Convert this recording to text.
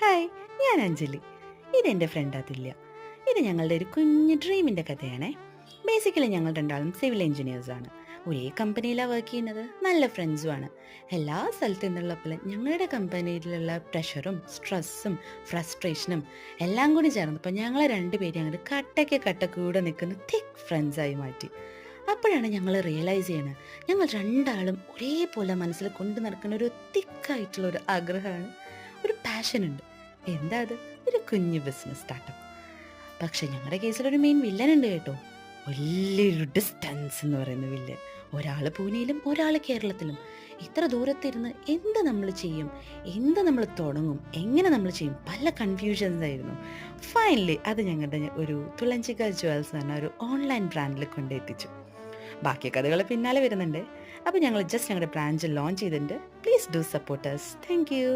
Hi, ഞാൻ അഞ്ജലി. ഇതെൻ്റെ front അതുല്യ. ഇത് ഞങ്ങളുടെ ഒരു കുഞ്ഞു ഡ്രീമിൻ്റെ കഥയാണേ. ബേസിക്കലി ഞങ്ങൾ രണ്ടാളും സിവിൽ എഞ്ചിനീയേഴ്സാണ്. ഒരേ കമ്പനിയിലാണ് വർക്ക് ചെയ്യുന്നത്. നല്ല ഫ്രണ്ട്സുമാണ്. എല്ലാ സ്ഥലത്തു നിന്നുള്ള പോലെ ഞങ്ങളുടെ കമ്പനിയിലുള്ള പ്രഷറും സ്ട്രെസ്സും ഫ്രസ്ട്രേഷനും എല്ലാം കൂടി ചേർന്നപ്പോൾ ഞങ്ങളെ രണ്ടുപേരും അങ്ങോട്ട് കട്ടയ്ക്ക് കട്ട കൂടെ നിൽക്കുന്ന തിക്ക് ഫ്രണ്ട്സായി മാറ്റി. അപ്പോഴാണ് ഞങ്ങൾ റിയലൈസ് ചെയ്യണത്, ഞങ്ങൾ രണ്ടാളും ഒരേപോലെ മനസ്സിൽ കൊണ്ടു നടക്കുന്ന ഒരു തിക്കായിട്ടുള്ള ഒരു ആഗ്രഹമാണ്, ഒരു പാഷനുണ്ട്. എന്താ അത്? ഒരു കുഞ്ഞു ബിസിനസ് സ്റ്റാർട്ടപ്പ്. പക്ഷെ ഞങ്ങളുടെ കേസിൽ ഒരു മെയിൻ വില്ലൻ ഉണ്ട് കേട്ടോ. വലിയൊരു ഡിസ്റ്റൻസ് എന്ന് പറയുന്ന വില്ലൻ. ഒരാൾ പൂനെയിലും ഒരാൾ കേരളത്തിലും. ഇത്ര ദൂരത്തിരുന്ന് എന്ത് നമ്മൾ ചെയ്യും, എന്ത് നമ്മൾ തുടങ്ങും, എങ്ങനെ നമ്മൾ ചെയ്യും, പല കൺഫ്യൂഷൻസ് ആയിരുന്നു. ഫൈനലി അത് ഞങ്ങളുടെ ഒരു തുളഞ്ചിക ജുവൽസ് എന്ന ഒരു ഓൺലൈൻ ബ്രാൻഡിൽ കൊണ്ടെത്തിച്ചു. ബാക്കി കഥകൾ പിന്നാലെ വരുന്നുണ്ട്. അപ്പോൾ ഞങ്ങൾ ജസ്റ്റ് ഞങ്ങളുടെ ബ്രാഞ്ച് ലോഞ്ച് ചെയ്തിട്ടുണ്ട്. Please do support us. Thank you.